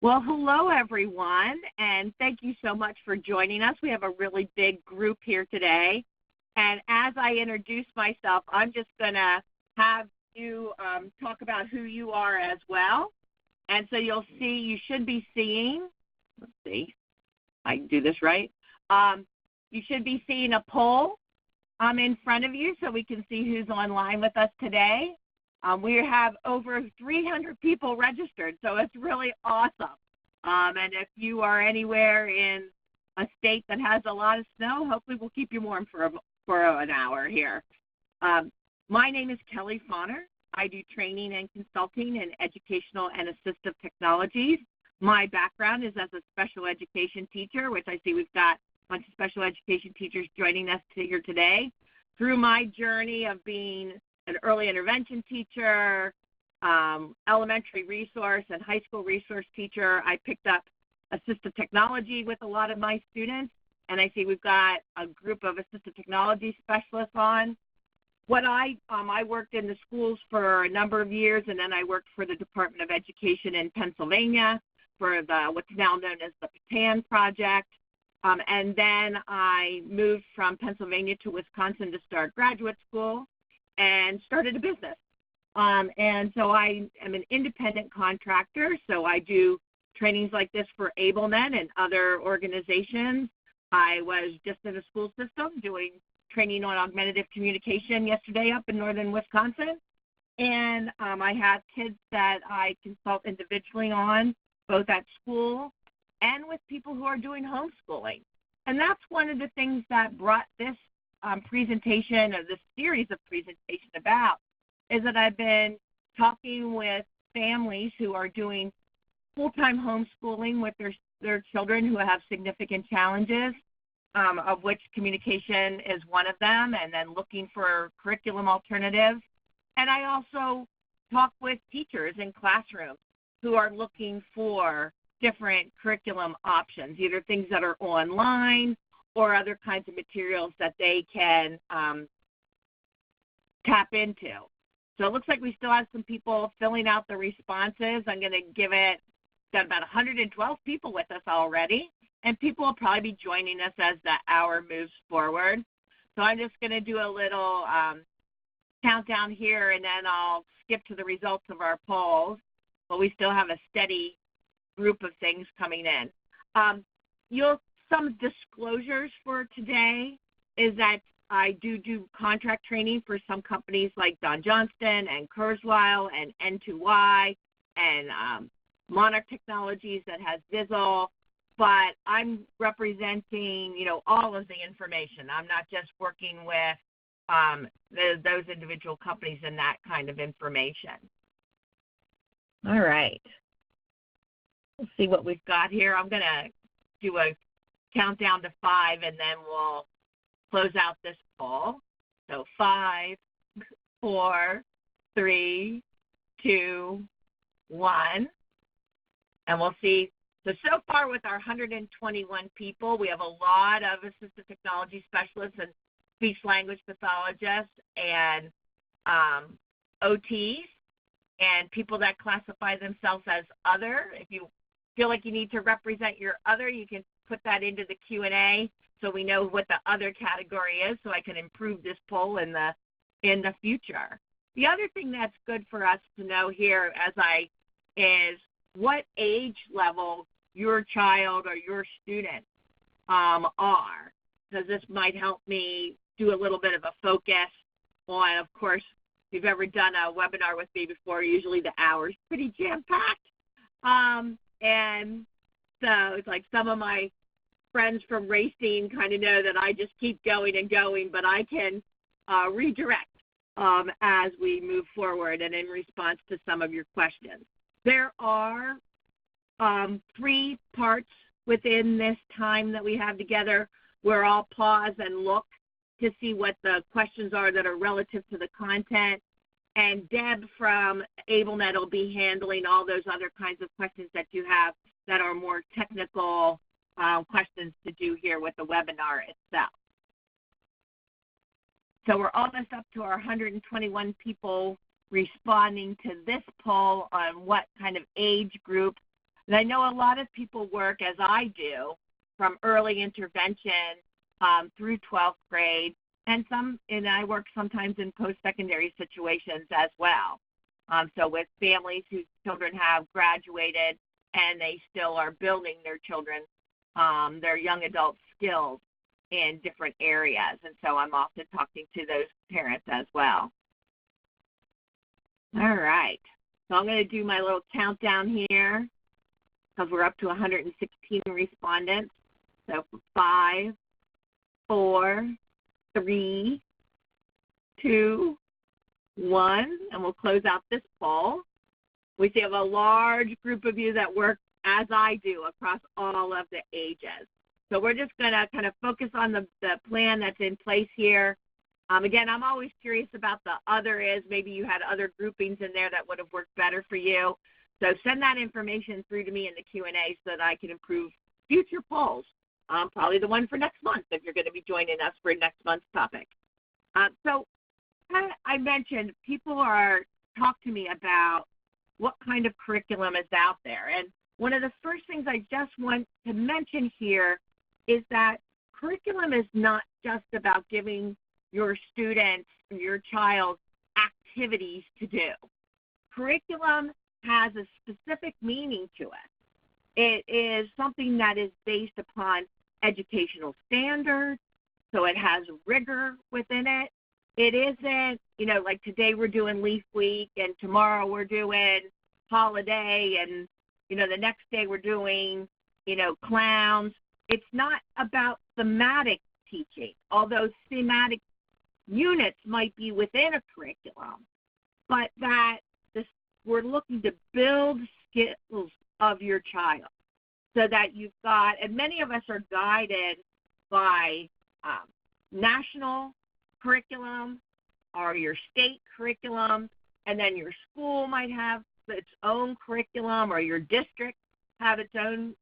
Well, hello, everyone, and thank you so much for joining us. We have a really big group here today. And as I introduce myself, I'm just going to have you talk about who you are as well. And so you'll see, you should be seeing, let's see, I can do this right. You should be seeing a poll in front of you so we can see who's online with us today. We have over 300 people registered, so it's really awesome. And if you are anywhere in a state that has a lot of snow, hopefully we'll keep you warm for an hour here. My name is Kelly Fonner. I do training and consulting in educational and assistive technologies. My background is as a special education teacher, which I see we've got a bunch of special education teachers joining us here today. Through my journey of being an early intervention teacher, elementary resource, and high school resource teacher, I picked up assistive technology with a lot of my students, and I see we've got a group of assistive technology specialists on. I worked in the schools for a number of years, and then I worked for the Department of Education in Pennsylvania for what's now known as the Attainment project. And then I moved from Pennsylvania to Wisconsin to start graduate school and started a business. And so I am an independent contractor, so I do trainings like this for AbleNet and other organizations. I was just in the school system doing training on augmentative communication yesterday up in northern Wisconsin. And I have kids that I consult individually on, both at school and with people who are doing homeschooling. And that's one of the things that brought this presentation, or this series of presentation about, is that I've been talking with families who are doing full-time homeschooling with their children who have significant challenges, of which communication is one of them, and then looking for curriculum alternatives. And I also talk with teachers in classrooms who are looking for different curriculum options, either things that are online or other kinds of materials that they can tap into. So it looks like we still have some people filling out the responses. I'm going to give it, got about 112 people with us already, and people will probably be joining us as the hour moves forward. So I'm just going to do a little countdown here, and then I'll skip to the results of our polls, but we still have a steady group of things coming in. Some disclosures for today is that I do contract training for some companies like Don Johnston and Kurzweil and N2Y and Monarch Technologies that has Vizzle, but I'm representing, all of the information. I'm not just working with those individual companies and that kind of information. All right. Let's see what we've got here. I'm going to do a countdown to 5, and then we'll close out this poll. So 5, 4, 3, 2, 1. And we'll see. So far with our 121 people, we have a lot of assistive technology specialists and speech-language pathologists and OTs and people that classify themselves as other. If you feel like you need to represent your other, you can put that into the Q&A so we know what the other category is, so I can improve this poll in the future. The other thing that's good for us to know here is what age level your child or your student are, because this might help me do a little bit of a focus on, of course, if you've ever done a webinar with me before, usually the hour's pretty jam-packed. And so it's like some of my friends from racing kind of know that I just keep going and going, but I can redirect as we move forward and in response to some of your questions. There are 3 parts within this time that we have together where I'll pause and look to see what the questions are that are relative to the content. And Deb from AbleNet will be handling all those other kinds of questions that you have that are more technical questions to do here with the webinar itself. So we're almost up to our 121 people responding to this poll on what kind of age group And I know a lot of people work, as I do, from early intervention through 12th grade, and I work sometimes in post-secondary situations as well. So with families whose children have graduated and they still are building their children, their young adult skills in different areas. And so I'm often talking to those parents as well. All right. So I'm going to do my little countdown here because we're up to 116 respondents. So 5, 4, 3, 2, 1, and we'll close out this poll. We see have a large group of you that work as I do across all of the ages. So we're just going to kind of focus on the plan that's in place here. Again, I'm always curious about the other is. Maybe you had other groupings in there that would have worked better for you. So send that information through to me in the Q&A so that I can improve future polls. Probably the one for next month if you're going to be joining us for next month's topic. So I mentioned people talk to me about what kind of curriculum is out there. And one of the first things I just want to mention here is that curriculum is not just about giving your students, your child, activities to do. Curriculum has a specific meaning to it. It is something that is based upon educational standards, so it has rigor within it. It isn't, like today we're doing Leaf Week and tomorrow we're doing holiday and, the next day we're doing, clowns. It's not about thematic teaching, although thematic units might be within a curriculum, but that we're looking to build skills of your child so that you've got, and many of us are guided by national curriculum or your state curriculum, and then your school might have its own curriculum or your district have its own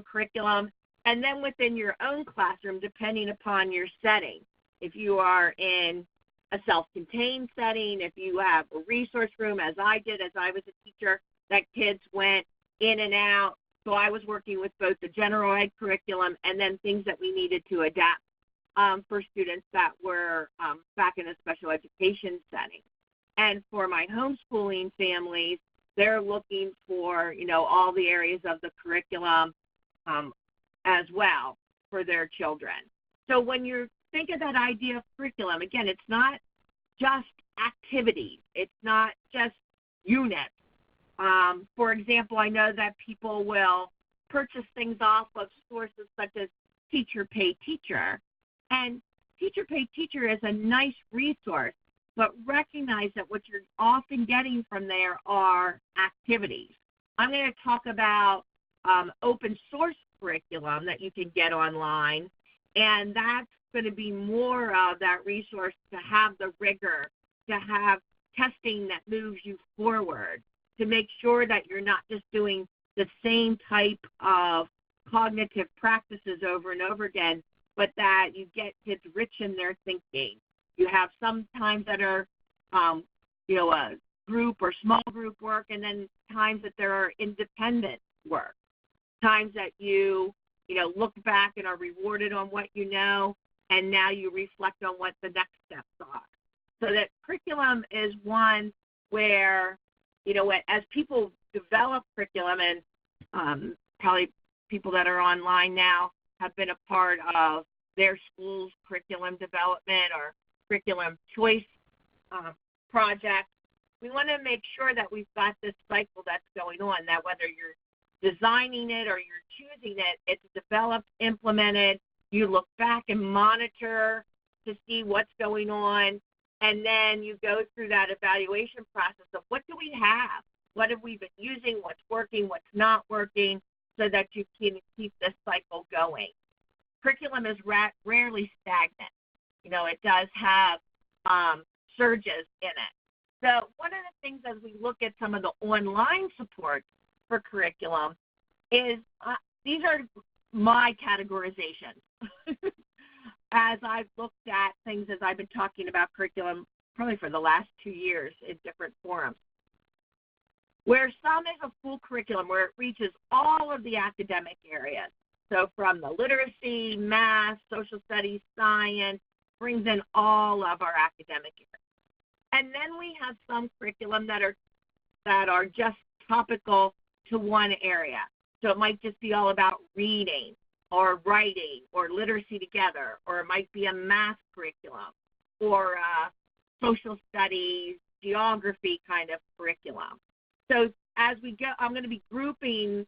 curriculum, and then within your own classroom, depending upon your setting. If you are in a self-contained setting, if you have a resource room, as I did as I was a teacher, that kids went in and out. So I was working with both the general ed curriculum and then things that we needed to adapt for students that were back in a special education setting. And for my homeschooling families, they're looking for, all the areas of the curriculum as well for their children. So when you think of that idea of curriculum, again, it's not just activities. It's not just units. For example, I know that people will purchase things off of sources such as Teacher Pay Teacher. And Teacher Pay Teacher is a nice resource, but recognize that what you're often getting from there are activities. I'm going to talk about open source curriculum that you can get online, and that's going to be more of that resource to have the rigor, to have testing that moves you forward, to make sure that you're not just doing the same type of cognitive practices over and over again, but that you get kids rich in their thinking. You have some times that are, a group or small group work, and then times that there are independent work, times that you look back and are rewarded on what you know, and now you reflect on what the next steps are. So that curriculum is one where, as people develop curriculum, and probably people that are online now have been a part of their school's curriculum development or curriculum choice projects, we want to make sure that we've got this cycle that's going on, that whether you're designing it or you're choosing it, it's developed, implemented, you look back and monitor to see what's going on, and then you go through that evaluation process of what do we have, what have we been using, what's working, what's not working, so that you can keep this cycle going. Curriculum is rarely stagnant. It does have surges in it. So one of the things as we look at some of the online support for curriculum is these are my categorizations as I've looked at things as I've been talking about curriculum probably for the last 2 years in different forums. where some is a full curriculum where it reaches all of the academic areas. So from the literacy, math, social studies, science, brings in all of our academic areas. And then we have some curriculum that are just topical to one area. So it might just be all about reading or writing or literacy together, or it might be a math curriculum or social studies, geography kind of curriculum. So as we go, I'm going to be grouping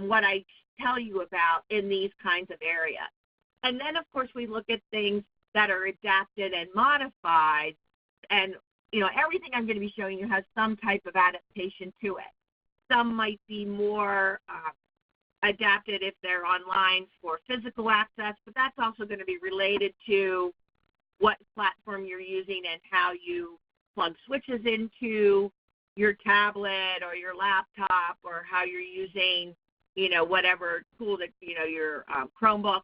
what I tell you about in these kinds of areas. And then, of course, we look at things that are adapted and modified. And, everything I'm going to be showing you has some type of adaptation to it. Some might be more adapted if they're online for physical access, but that's also going to be related to what platform you're using and how you plug switches into your tablet or your laptop, or how you're using, whatever tool that, your Chromebook,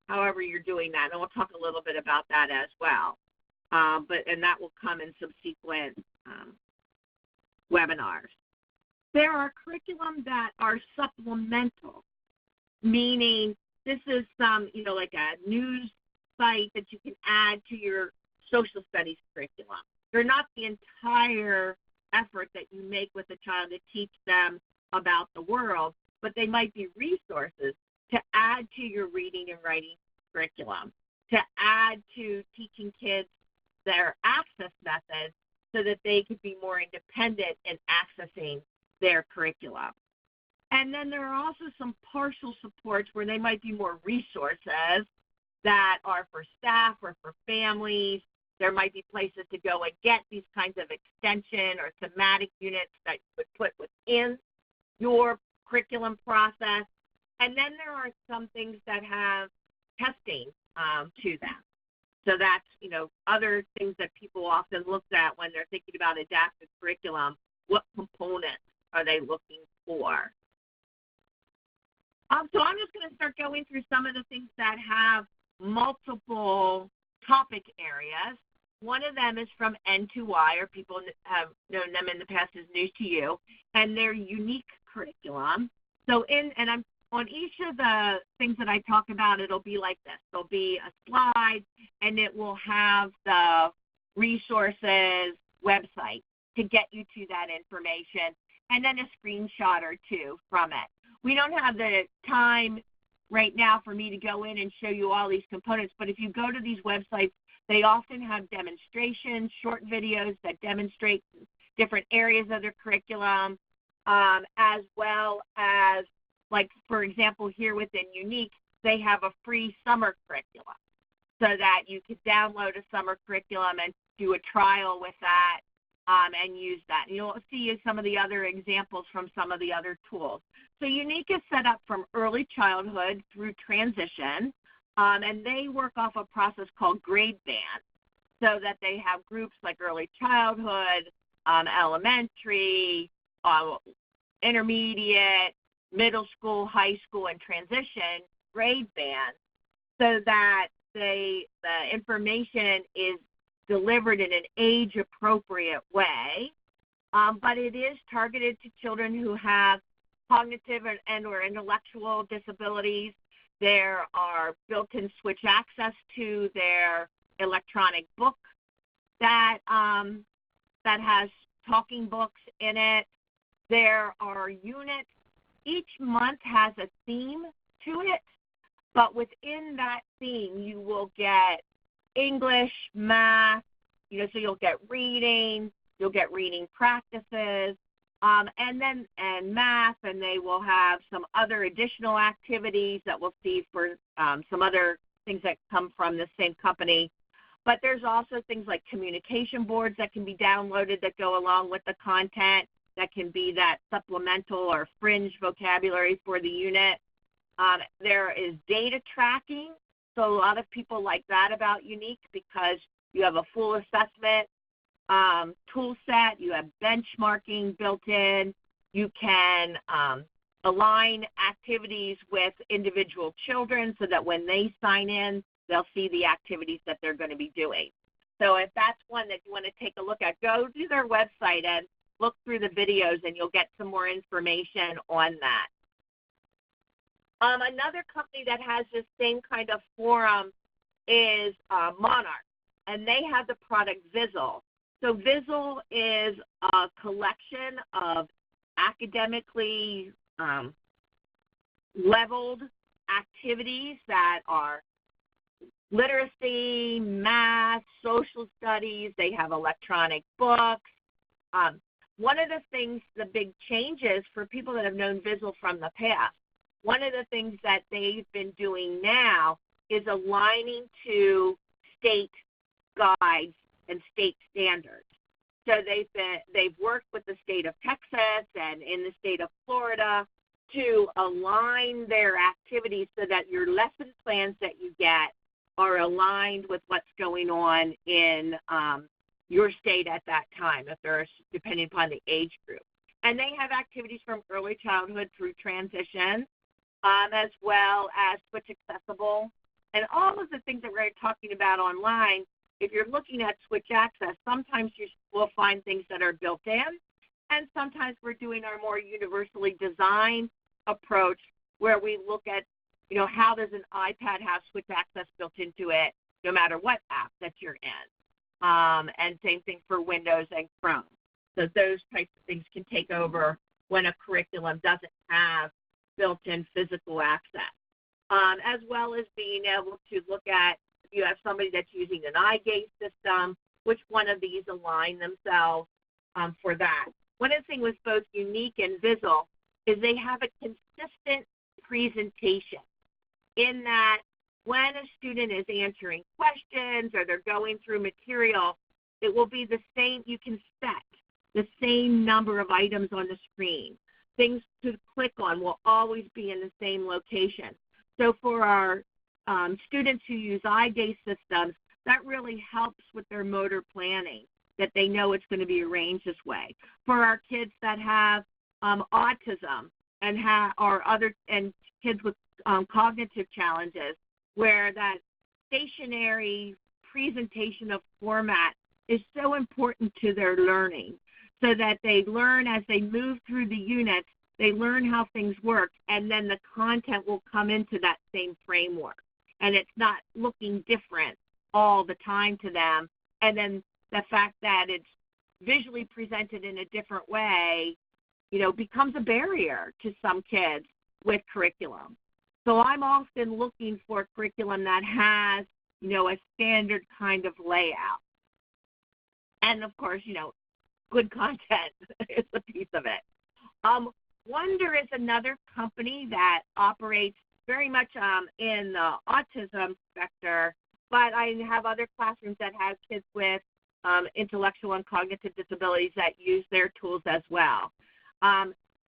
however you're doing that. And we'll talk a little bit about that as well. And that will come in subsequent webinars. There are curriculum that are supplemental, meaning this is some, like a news site that you can add to your social studies curriculum. They're not the entire effort that you make with a child to teach them about the world, but they might be resources to add to your reading and writing curriculum, to add to teaching kids their access methods so that they could be more independent in accessing their curriculum. And then there are also some partial supports where they might be more resources that are for staff or for families. There might be places to go and get these kinds of extension or thematic units that you would put within your curriculum process. And then there are some things that have testing to them. So that's, other things that people often look at when they're thinking about adaptive curriculum. What components are they looking for? So I'm just going to start going through some of the things that have multiple topic areas. One of them is from N2Y, or people have known them in the past as news to you, and they're unique curriculum. So I'm on each of the things that I talk about, it'll be like this. There'll be a slide, and it will have the resources website to get you to that information, and then a screenshot or two from it. We don't have the time right now for me to go in and show you all these components, but if you go to these websites, they often have demonstrations, short videos that demonstrate different areas of their curriculum, as well as, like, for example, here within Unique, they have a free summer curriculum so that you could download a summer curriculum and do a trial with that and use that. And you'll see some of the other examples from some of the other tools. So Unique is set up from early childhood through transition, and they work off a process called grade band, so that they have groups like early childhood, elementary, intermediate, middle school, high school, and transition grade band, so that the information is delivered in an age-appropriate way, but it is targeted to children who have cognitive and or intellectual disabilities. There are built-in switch access to their electronic book that has talking books in it. There are units. Each month has a theme to it, but within that theme, you will get English, math, so you'll get reading, you'll get reading practices, and math, and they will have some other additional activities that we'll see for some other things that come from the same company. But there's also things like communication boards that can be downloaded that go along with the content, that can be that supplemental or fringe vocabulary for the unit. There is data tracking. So a lot of people like that about Unique because you have a full assessment tool set, you have benchmarking built in, you can align activities with individual children so that when they sign in, they'll see the activities that they're going to be doing. So if that's one that you want to take a look at, go to their website, and look through the videos and you'll get some more information on that. Another company that has this same kind of forum is Monarch, and they have the product Vizzle. So Vizzle is a collection of academically leveled activities that are literacy, math, social studies. They have electronic books. One of the things, the big changes for people that have known Vizzle from the past, one of the things that they've been doing now is aligning to state guides and state standards. So they've worked with the state of Texas and in the state of Florida to align their activities so that your lesson plans that you get are aligned with what's going on in your state at that time, if there's, depending upon the age group. And they have activities from early childhood through transition, as well as Switch Accessible. And all of the things that we're talking about online, if you're looking at Switch Access, sometimes you will find things that are built in, and sometimes we're doing our more universally designed approach where we look at, you know, how does an iPad have Switch Access built into it, no matter what app that you're in. And same thing for Windows and Chrome. So those types of things can take over when a curriculum doesn't have built-in physical access, as well as being able to look at, if you have somebody that's using an eye gaze system, which one of these align themselves for that. One of the things with both Unique and Vizzle is they have a consistent presentation in that when a student is answering questions or they're going through material, it will be the same. You can set the same number of items on the screen. Things to click on will always be in the same location. So for our students who use eye gaze systems, that really helps with their motor planning, that they know it's going to be arranged this way. For our kids that have autism and and kids with cognitive challenges, where that stationary presentation of format is so important to their learning, so that they learn as they move through the units, they learn how things work, and then the content will come into that same framework. And it's not looking different all the time to them. And then the fact that it's visually presented in a different way, you know, becomes a barrier to some kids with curriculum. So I'm often looking for a curriculum that has, you know, a standard kind of layout. And of course, you know, good content is a piece of it. Wonder is another company that operates very much in the autism sector, but I have other classrooms that have kids with intellectual and cognitive disabilities that use their tools as well.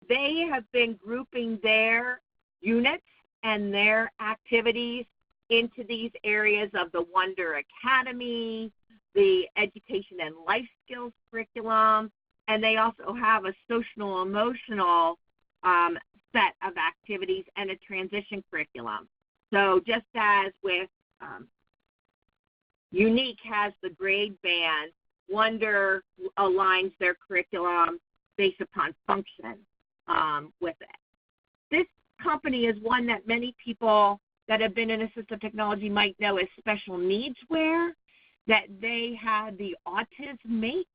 They have been grouping their units and their activities into these areas of the Wonder Academy, the Education and Life Skills curriculum, and they also have a social emotional set of activities and a transition curriculum. So just as with Unique has the grade band, Wonder aligns their curriculum based upon function with it. This company is one that many people that have been in assistive technology might know as Special Needs Wear, that they had the Autismate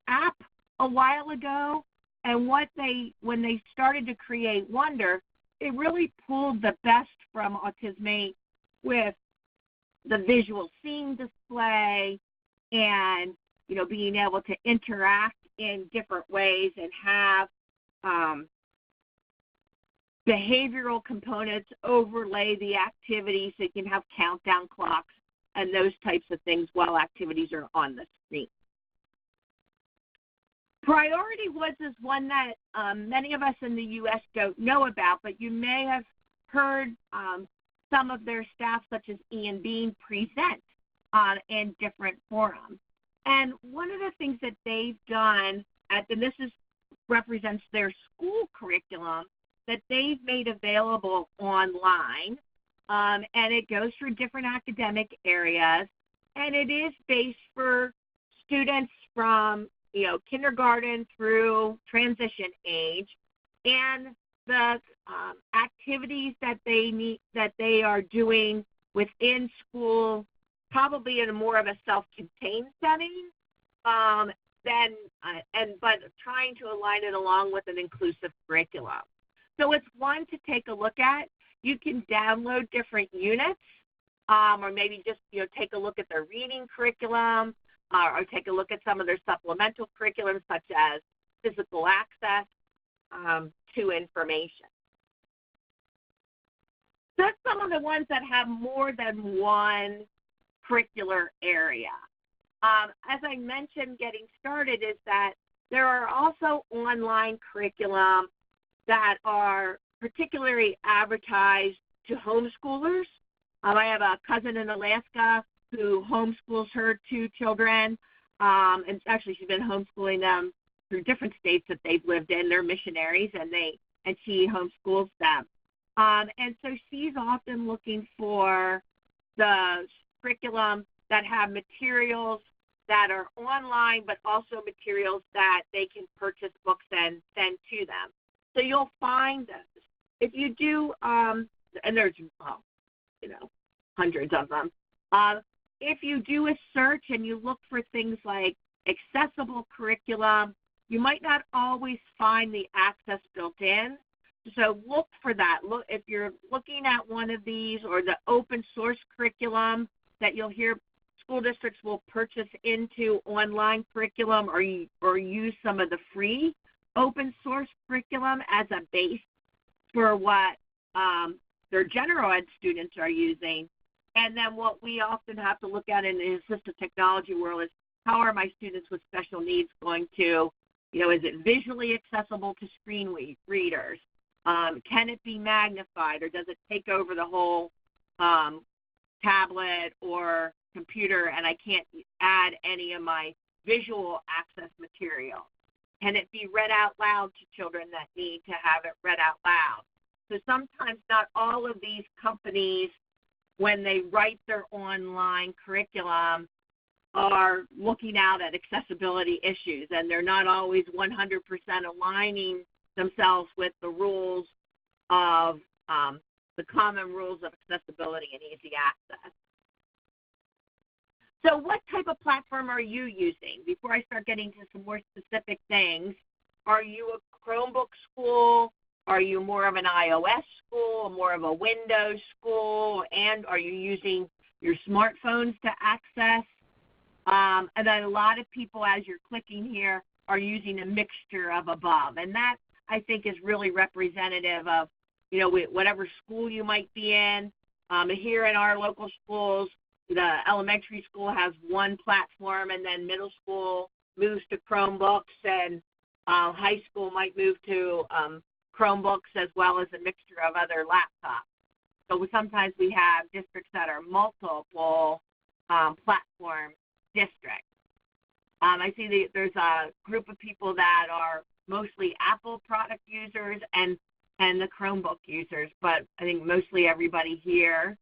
app a while ago. And when they started to create Wonder, it really pulled the best from Autismate with the visual scene display and, you know, being able to interact in different ways and have behavioral components overlay the activities, so you can have countdown clocks and those types of things while activities are on the screen. Priority Woods is one that many of us in the U.S. don't know about, but you may have heard some of their staff, such as Ian Bean, present in different forums. And one of the things that they've done, and this represents their school curriculum, that they've made available online, and it goes through different academic areas, and it is based for students from kindergarten through transition age, and the activities that they are doing within school, probably in more of a self-contained setting, but trying to align it along with an inclusive curriculum. So it's one to take a look at. You can download different units, or maybe just take a look at their reading curriculum, or take a look at some of their supplemental curriculums, such as physical access to information. So that's some of the ones that have more than one curricular area. As I mentioned getting started, is that there are also online curriculum that are particularly advertised to homeschoolers. I have a cousin in Alaska who homeschools her 2 children, and actually she's been homeschooling them through different states that they've lived in. They're missionaries, and she homeschools them. And so she's often looking for the curriculum that have materials that are online, but also materials that they can purchase books and send to them. So you'll find those. If you do, and there's, hundreds of them. If you do a search and you look for things like accessible curriculum, you might not always find the access built in. So look for that. Look, if you're looking at one of these, or the open source curriculum that you'll hear school districts will purchase into online curriculum, or use some of the free open source curriculum as a base for what their general ed students are using. And then what we often have to look at in the assistive technology world is, how are my students with special needs going to, is it visually accessible to screen readers? Can it be magnified, or does it take over the whole tablet or computer, and I can't add any of my visual access material? Can it be read out loud to children that need to have it read out loud? So sometimes not all of these companies, when they write their online curriculum, are looking out at accessibility issues, and they're not always 100% aligning themselves with the rules of the common rules of accessibility and easy access. So what type of platform are you using? Before I start getting to some more specific things, are you a Chromebook school? Are you more of an iOS school, more of a Windows school? And are you using your smartphones to access? And then a lot of people, as you're clicking here, are using a mixture of above. And that, I think, is really representative of, whatever school you might be in. Here in our local schools, the elementary school has one platform, and then middle school moves to Chromebooks, and high school might move to Chromebooks, as well as a mixture of other laptops. So sometimes we have districts that are multiple platform districts. I see there's a group of people that are mostly Apple product users and the Chromebook users, but I think mostly everybody here.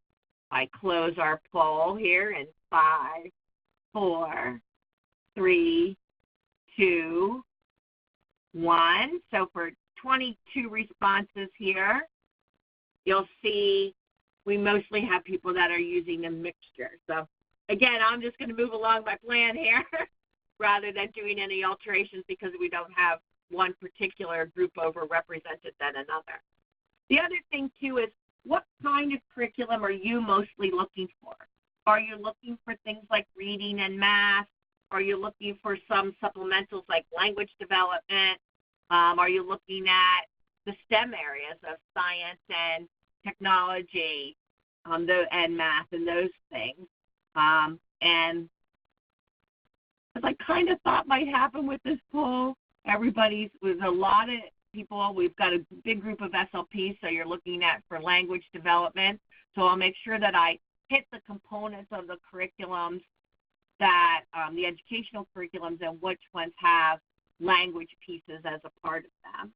I close our poll here in 5, 4, 3, 2, 1. So for 22 responses here, you'll see we mostly have people that are using a mixture. So again, I'm just going to move along my plan here rather than doing any alterations, because we don't have one particular group overrepresented than another. The other thing too is, what kind of curriculum are you mostly looking for? Are you looking for things like reading and math? Are you looking for some supplementals like language development? Are you looking at the STEM areas of science and technology and math and those things? And as I kind of thought might happen with this poll, with a lot of people, we've got a big group of SLPs, so you're looking at for language development. So I'll make sure that I hit the components of the curriculums that, the educational curriculums, and which ones have language pieces as a part of them.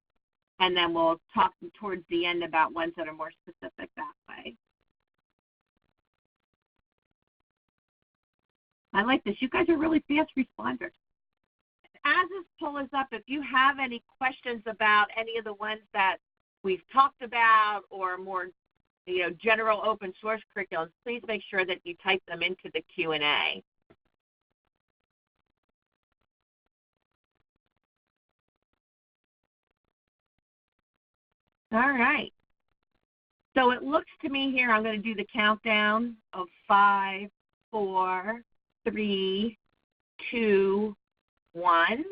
And then we'll talk towards the end about ones that are more specific that way. I like this. You guys are really fast responders. as this poll is up, if you have any questions about any of the ones that we've talked about or more, general open source curriculums, please make sure that you type them into the Q&A. All right. So it looks to me here, I'm going to do the countdown of 5, 4, 3, 2, 1.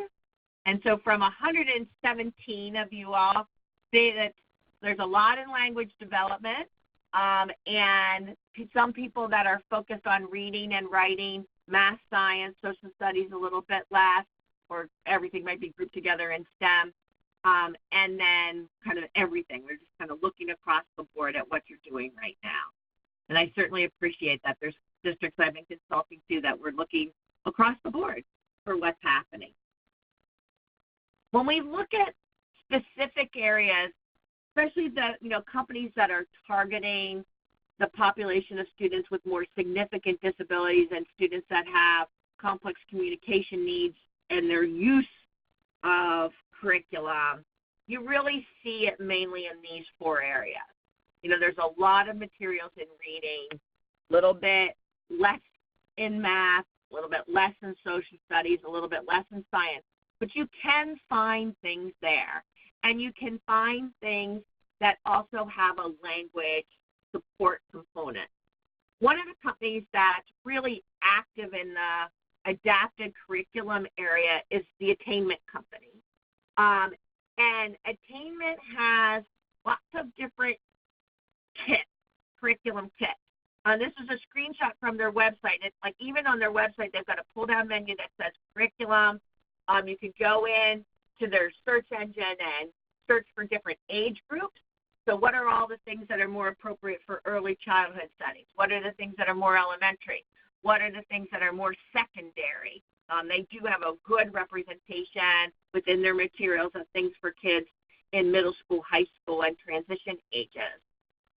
And so from 117 of you all, say that there's a lot in language development, and some people that are focused on reading and writing, math, science, social studies a little bit less, or everything might be grouped together in STEM. And then kind of everything. We're just kind of looking across the board at what you're doing right now. And I certainly appreciate that. There's districts I've been consulting to that we're looking across the board for what's happening. When we look at specific areas, especially the companies that are targeting the population of students with more significant disabilities and students that have complex communication needs and their use of curriculum, you really see it mainly in these 4 areas. There's a lot of materials in reading, a little bit less in math, a little bit less in social studies, a little bit less in science, but you can find things there. And you can find things that also have a language support component. One of the companies that's really active in the adapted curriculum area is the Attainment company. And Attainment has lots of different kits, curriculum kits. This is a screenshot from their website. It's like even on their website, they've got a pull-down menu that says curriculum. You can go in to their search engine and search for different age groups. So what are all the things that are more appropriate for early childhood studies? What are the things that are more elementary? What are the things that are more secondary? They do have a good representation within their materials of things for kids in middle school, high school, and transition ages.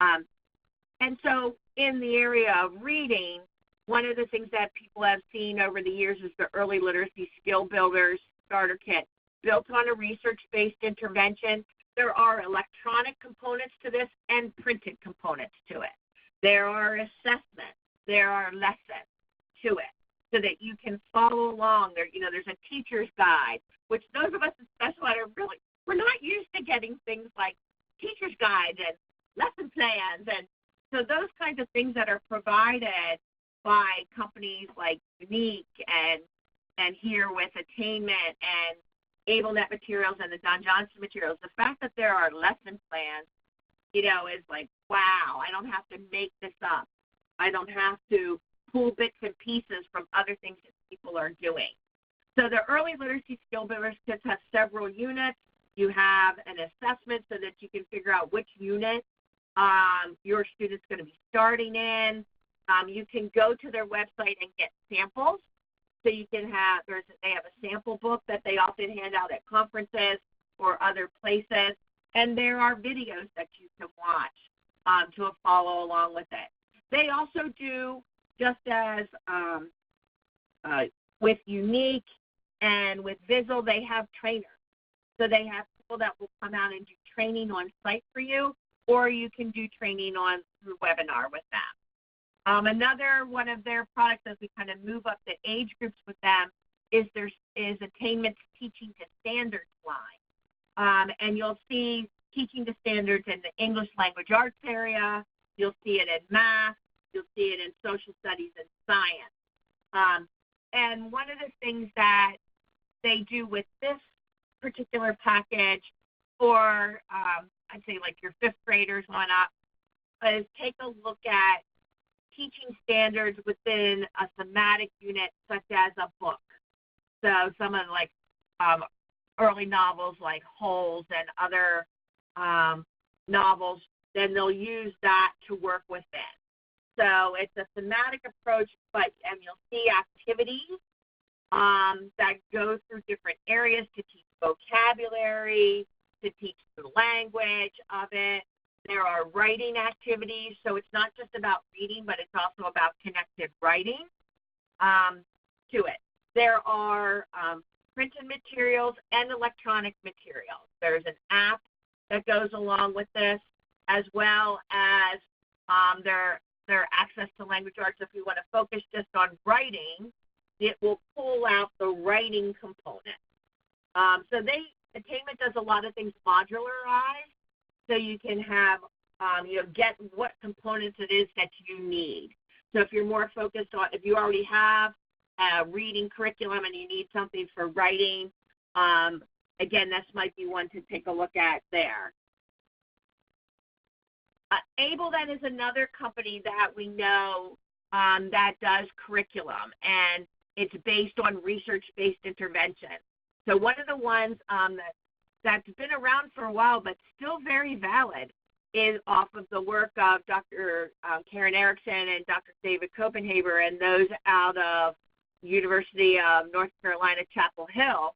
And so in the area of reading, one of the things that people have seen over the years is the Early Literacy Skill Builders Starter Kit, built on a research-based intervention. There are electronic components to this and printed components to it. There are assessments. There are lessons to it so that you can follow along. There's a teacher's guide, which those of us in special ed we're not used to getting things like teacher's guides and lesson plans. And so those kinds of things that are provided by companies like Unique and here with Attainment and AbleNet materials and the Don Johnson materials, the fact that there are lesson plans, is like, wow, I don't have to make this up. I don't have to pull bits and pieces from other things that people are doing. So the Early Literacy Skill Builders kits have several units. You have an assessment so that you can figure out which unit your student's going to be starting in. You can go to their website and get samples. So you can have, they have a sample book that they often hand out at conferences or other places. And there are videos that you can watch to follow along with it. They also do, just as with Unique and with Visual, they have trainers. So they have people that will come out and do training on site for you, or you can do training through webinar with them. Another one of their products as we kind of move up the age groups with them is Attainment's Teaching to Standards line. And you'll see Teaching to Standards in the English Language Arts area. You'll see it in math. You'll see it in social studies and science. And one of the things that they do with this particular package for, I'd say like your 5th graders on up, is take a look at teaching standards within a thematic unit such as a book. So some of like early novels like Holes and other novels, then they'll use that to work with it. So it's a thematic approach, and you'll see activities that go through different areas to teach vocabulary, to teach the language of it. There are writing activities, so it's not just about reading, but it's also about connected writing to it. There are printed materials and electronic materials. There's an app that goes along with this, as well as their access to language arts. If you want to focus just on writing, it will pull out the writing component. Attainment does a lot of things modularized, so you can have, get what components it is that you need. So if you're more focused on, if you already have a reading curriculum and you need something for writing, again, this might be one to take a look at there. Able then is another company that we know that does curriculum, and it's based on research-based intervention. So one of the ones that's been around for a while but still very valid is off of the work of Dr. Karen Erickson and Dr. David Copenhaver and those out of University of North Carolina, Chapel Hill.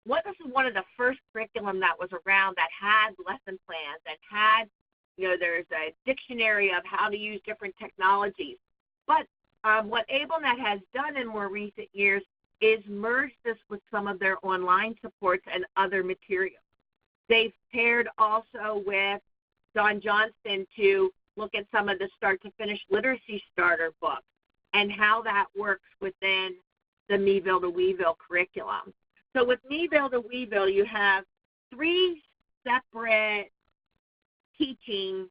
This is one of the first curriculum that was around that had lesson plans and had, there's a dictionary of how to use different technologies. But what AbleNet has done in more recent years is merge this with some of their online supports and other materials. They've paired also with Don Johnston to look at some of the start to finish literacy starter books and how that works within the Meville to Weeville curriculum. So with Meville to Weeville, you have 3 separate teaching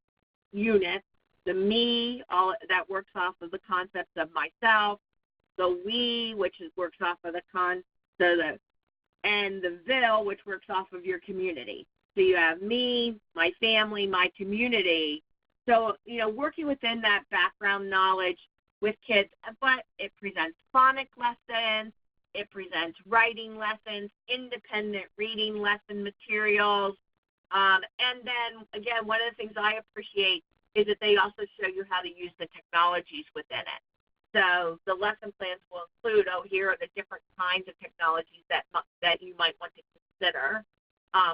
units. The me, that works off of the concepts of myself, the we, which works off of and the ville, which works off of your community. So you have me, my family, my community. So, working within that background knowledge with kids, but it presents phonic lessons, it presents writing lessons, independent reading lesson materials. And then, again, one of the things I appreciate is that they also show you how to use the technologies within it. So the lesson plans will include, here are the different kinds of technologies that you might want to consider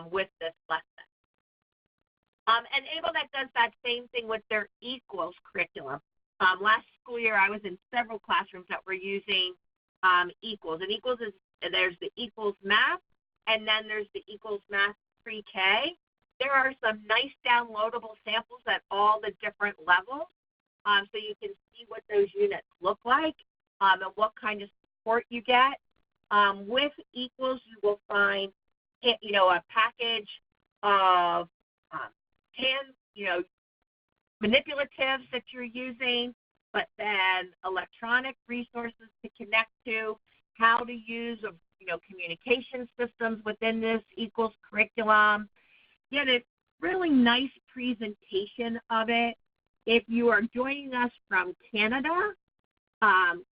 with this lesson. And AbleNet does that same thing with their equals curriculum. Last school year, I was in several classrooms that were using equals. And equals there's the equals math, and then there's the equals math pre-K. There are some nice downloadable samples at all the different levels, so you can see what those units look like and what kind of support you get. With equals, you will find, a package of manipulatives that you're using, but then electronic resources to connect to, how to use communication systems within this equals curriculum. Get a really nice presentation of it. If you are joining us from Canada,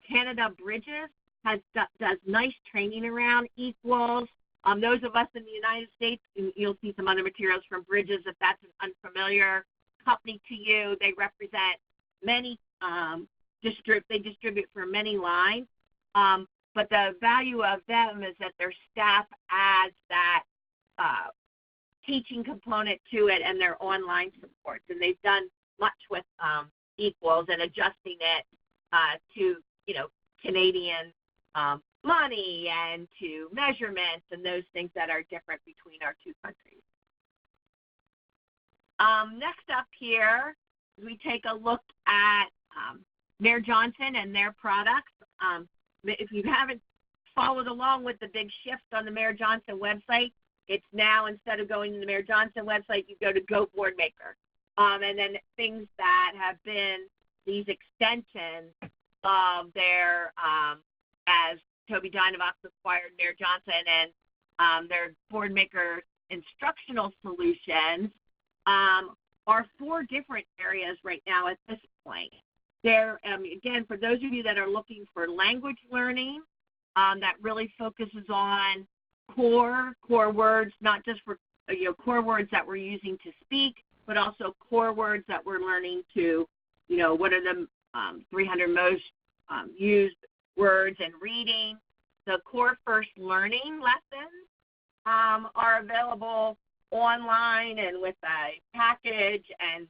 Canada Bridges does nice training around equals. Those of us in the United States, you'll see some other materials from Bridges if that's an unfamiliar company to you. They represent many, they distribute for many lines. But the value of them is that their staff adds that teaching component to it and their online supports. And they've done much with equals and adjusting it to, Canadian money and to measurements and those things that are different between our two countries. Next up here, we take a look at Mayor Johnson and their products. If you haven't followed along with the big shift on the Mayor Johnson website, it's now, instead of going to the Mayor Johnson website, you go to Go Boardmaker. And then things that have been these extensions of their, as Toby Dynavox acquired Mayor Johnson and their Boardmaker instructional solutions, are 4 different areas right now at this point. There, again, for those of you that are looking for language learning, that really focuses on core words, not just for core words that we're using to speak, but also core words that we're learning to, what are the 300 most used words in reading. The core first learning lessons are available online and with a package, and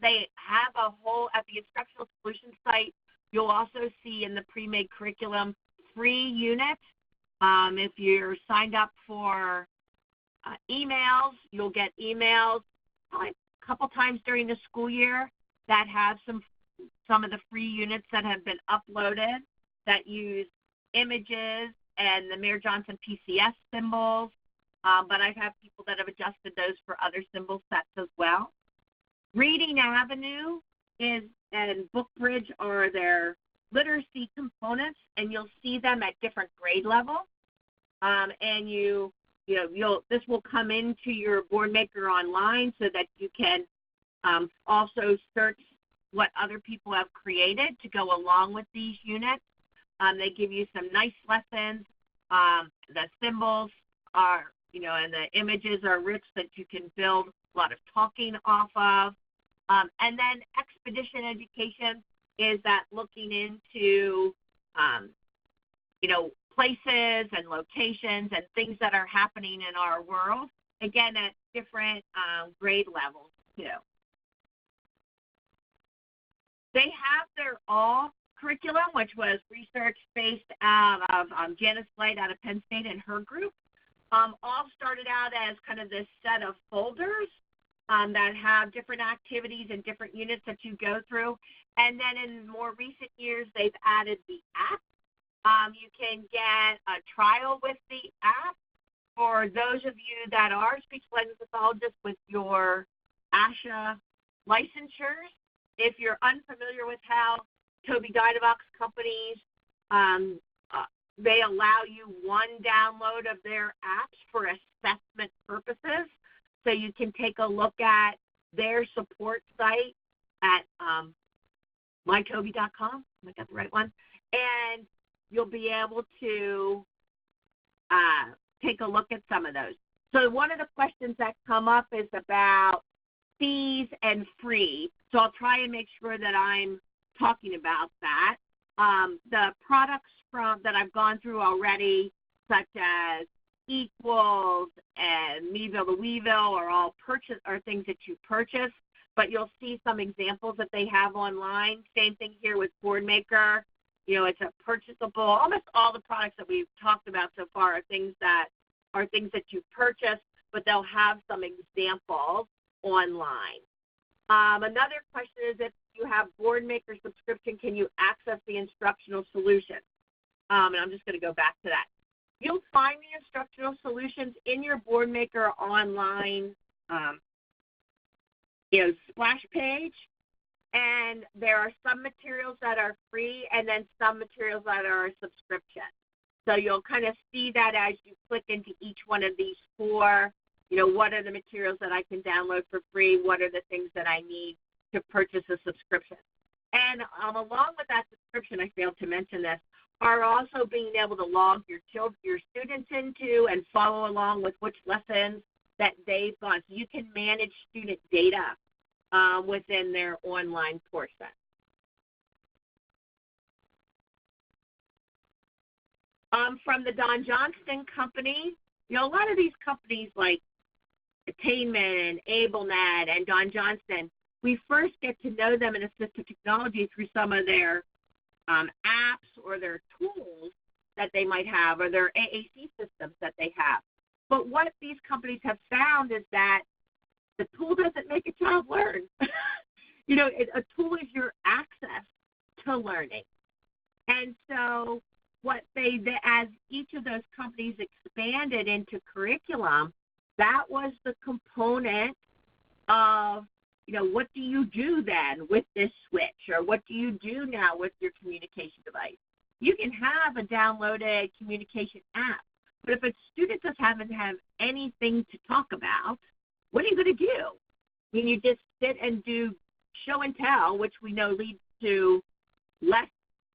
they have a whole, at the Instructional Solutions site, you'll also see in the pre-made curriculum free units If you're signed up for emails, you'll get emails probably a couple times during the school year that have some of the free units that have been uploaded that use images and the Mayor Johnson PCS symbols, but I've had people that have adjusted those for other symbol sets as well. Reading Avenue and BookBridge are their literacy components, and you'll see them at different grade levels. And this will come into your Boardmaker online so that you can also search what other people have created to go along with these units. They give you some nice lessons. The symbols are, and the images are rich that you can build a lot of talking off of. And then Expedition Education is that looking into, places and locations and things that are happening in our world, again, at different grade levels, too. They have their all curriculum, which was research based out of Janice Light out of Penn State and her group. All started out as kind of this set of folders that have different activities and different units that you go through. And then in more recent years, they've added the app. You can get a trial with the app for those of you that are speech language pathologists with your ASHA licensures. If you're unfamiliar with how Tobii Dynavox companies, they allow you one download of their apps for assessment purposes. So you can take a look at their support site at mytobii.com. I got the right one. And you'll be able to take a look at some of those. So one of the questions that come up is about fees and free. So I'll try and make sure that I'm talking about that. The products that I've gone through already, such as Equals and Meville to Weeville, are things that you purchase, but you'll see some examples that they have online. Same thing here with Boardmaker. It's a purchasable. Almost all the products that we've talked about so far are things that you purchase, but they'll have some examples online. Another question is, if you have Boardmaker subscription, can you access the instructional solution? And I'm just going to go back to that. You'll find the instructional solutions in your Boardmaker online splash page. And there are some materials that are free and then some materials that are a subscription. So you'll kind of see that as you click into each one of these four, what are the materials that I can download for free? What are the things that I need to purchase a subscription? And along with that subscription, I failed to mention this, are also being able to log your students into and follow along with which lessons that they've gone. So you can manage student data within their online portion. From the Don Johnston Company, a lot of these companies like Attainment and AbleNet and Don Johnston, we first get to know them in Assistive Technologies through some of their apps or their tools that they might have, or their AAC systems that they have. But what these companies have found is that the tool doesn't make a child learn. A tool is your access to learning. And so as each of those companies expanded into curriculum, that was the component of, what do you do then with this switch, or what do you do now with your communication device? You can have a downloaded communication app, but if a student doesn't have anything to talk about, what are you going to do? You just sit and do show and tell, which we know leads to less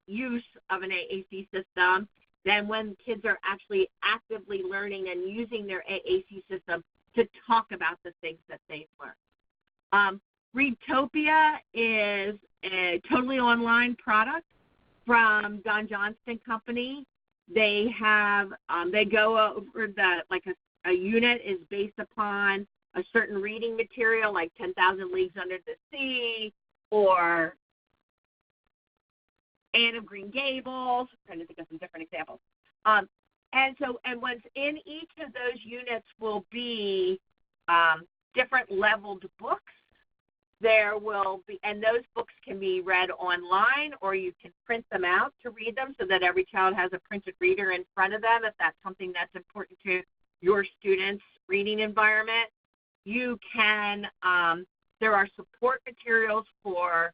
use of an AAC system than when kids are actually actively learning and using their AAC system to talk about the things that they've learned. Topia is a totally online product from Don Johnston Company. They have, they go over a unit is based upon a certain reading material, like 10,000 Leagues Under the Sea, or Anne of Green Gables. I'm trying to think of some different examples. And once in each of those units will be different leveled books. There will be, and those books can be read online, or you can print them out to read them so that every child has a printed reader in front of them if that's something that's important to your students' reading environment. You can, there are support materials for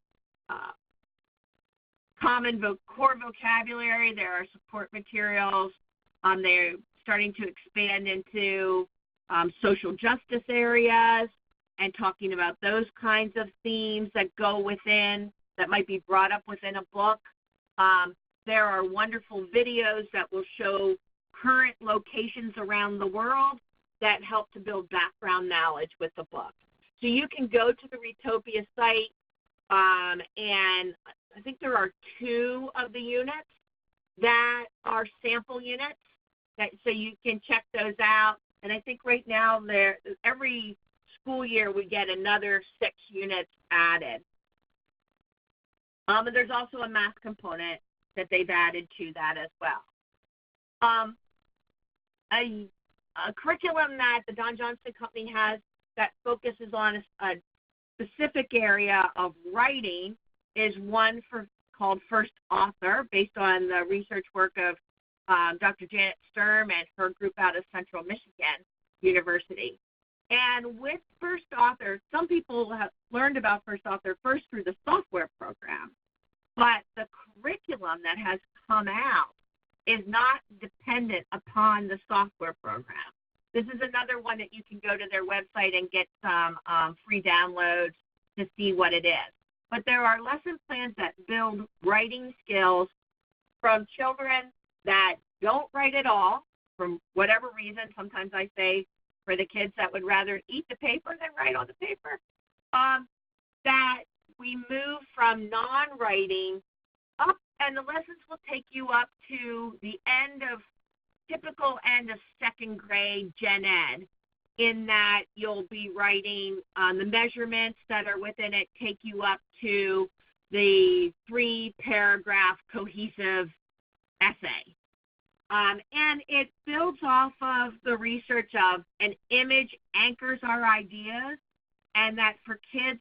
common core vocabulary. There are support materials. They're starting to expand into social justice areas and talking about those kinds of themes that go within, that might be brought up within a book. There are wonderful videos that will show current locations around the world that help to build background knowledge with the book. So you can go to the Topia site, and I think there are 2 of the units that are sample units, so you can check those out. And I think right now, every school year we get another 6 units added. And there's also a math component that they've added to that as well. A curriculum that the Don Johnston Company has that focuses on a specific area of writing is one called First Author, based on the research work of Dr. Janet Sturm and her group out of Central Michigan University. And with First Author, some people have learned about First Author first through the software program, but the curriculum that has come out is not dependent upon the software program. This is another one that you can go to their website and get some free downloads to see what it is. But there are lesson plans that build writing skills from children that don't write at all, from whatever reason. Sometimes I say for the kids that would rather eat the paper than write on the paper, that we move from non-writing up, and the lessons will take you up to the typical end of second grade gen ed, in that you'll be writing the measurements that are within it, take you up to the 3-paragraph cohesive essay. And it builds off of the research of an image anchors our ideas, and that for kids,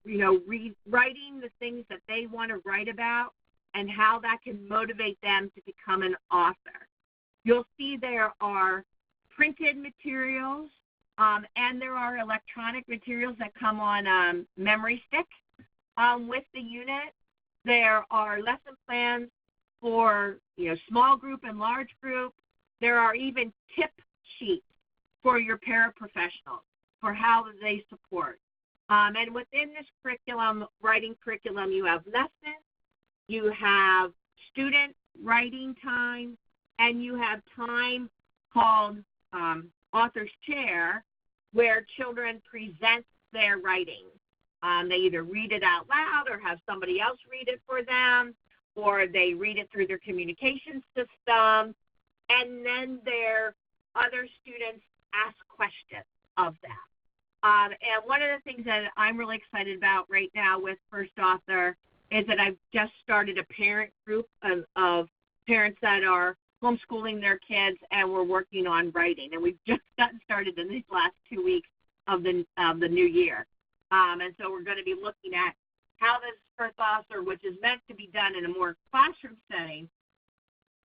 writing the things that they want to write about and how that can motivate them to become an author. You'll see there are printed materials, and there are electronic materials that come on memory stick with the unit. There are lesson plans for small group and large group. There are even tip sheets for your paraprofessionals for how they support. And within this writing curriculum, you have lessons, you have student writing time, and you have time called Author's Chair, where children present their writing. They either read it out loud or have somebody else read it for them, or they read it through their communication system, and then their other students ask questions of them. And one of the things that I'm really excited about right now with First Author is that I've just started a parent group of parents that are homeschooling their kids, and we're working on writing. And we've just gotten started in these last 2 weeks of the new year. And so we're going to be looking at how this First Author, which is meant to be done in a more classroom setting,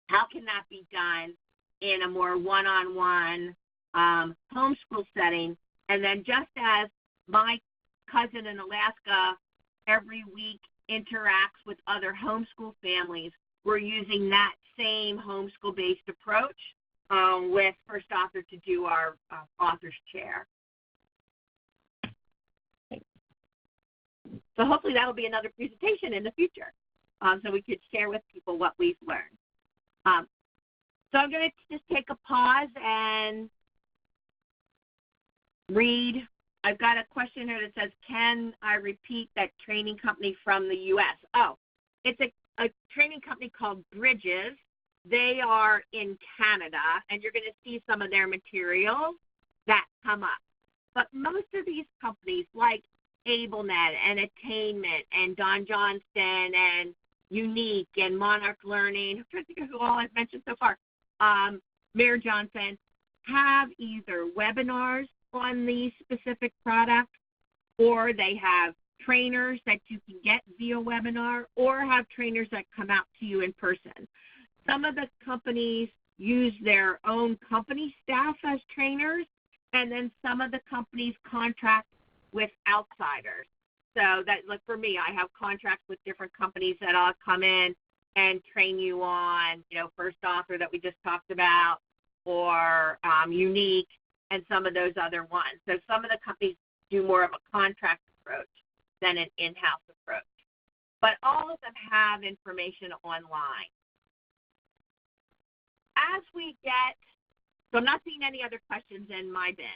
how can that be done in a more one-on-one homeschool setting? And then just as my cousin in Alaska every week interacts with other homeschool families, we're using that same homeschool-based approach with First Author to do our Author's Chair. So hopefully that will be another presentation in the future, so we could share with people what we've learned. So I'm going to just take a pause and read. I've got a question here that says, can I repeat that training company from the U.S.? Oh, it's a training company called Bridges. They are in Canada, and you're going to see some of their materials that come up. But most of these companies, like AbleNet and Attainment and Don Johnston and Unique and Monarch Learning, I'm trying to think of who all I've mentioned so far, Mayor Johnson, have either webinars on these specific products, or they have trainers that you can get via webinar, or have trainers that come out to you in person. Some of the companies use their own company staff as trainers, and then some of the companies contract with outsiders. So that, like for me, I have contracts with different companies that I'll come in and train you on, First Author that we just talked about, or Unique, and some of those other ones. So some of the companies do more of a contract approach than an in-house approach. But all of them have information online. As we get, so I'm not seeing any other questions in my bin.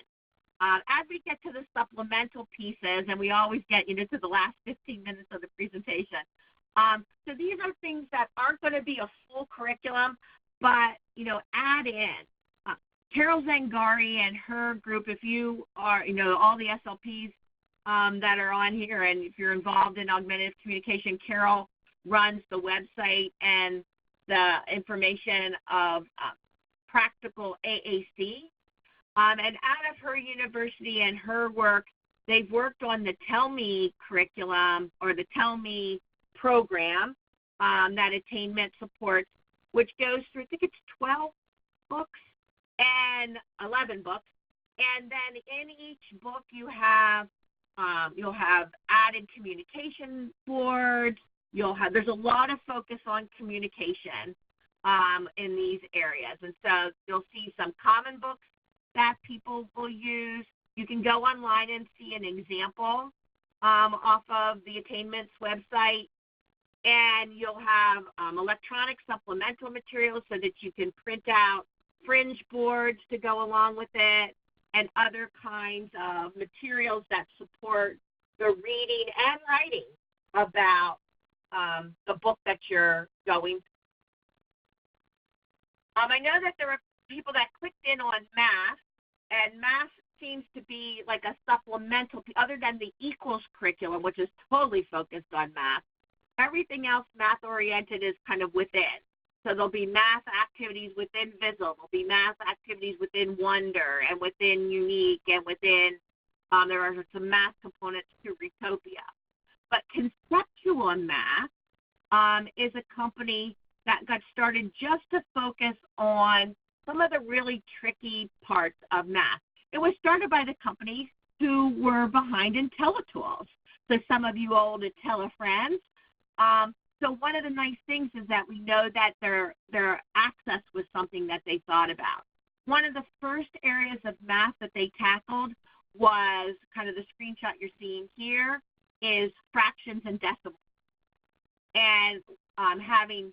As we get to the supplemental pieces, and we always get to the last 15 minutes of the presentation, so these are things that aren't going to be a full curriculum, but, add in. Carol Zangari and her group, if you are, all the SLPs that are on here, and if you're involved in augmentative communication, Carol runs the website and the information of Practical AAC. And out of her university and her work, they've worked on the Tell Me curriculum, or the Tell Me program that Attainment supports, which goes through, I think it's 12 books and 11 books. And then in each book you'll have added communication boards. There's a lot of focus on communication in these areas. And so you'll see some common books that people will use. You can go online and see an example off of the Attainment's website. And you'll have electronic supplemental materials so that you can print out fringe boards to go along with it, and other kinds of materials that support the reading and writing about the book that you're going through. I know that there are people that clicked in on math, and math seems to be like a supplemental, other than the equals curriculum, which is totally focused on math. Everything else math-oriented is kind of within. So there'll be math activities within Vizzle. There'll be math activities within Wonder and within Unique, and within, there are some math components to Topia. But Conceptual Math is a company that got started just to focus on some of the really tricky parts of math. It was started by the companies who were behind IntelliTools. So some of you old Intella friends. So one of the nice things is that we know that their access was something that they thought about. One of the first areas of math that they tackled was kind of the screenshot you're seeing here is fractions and decimals. And having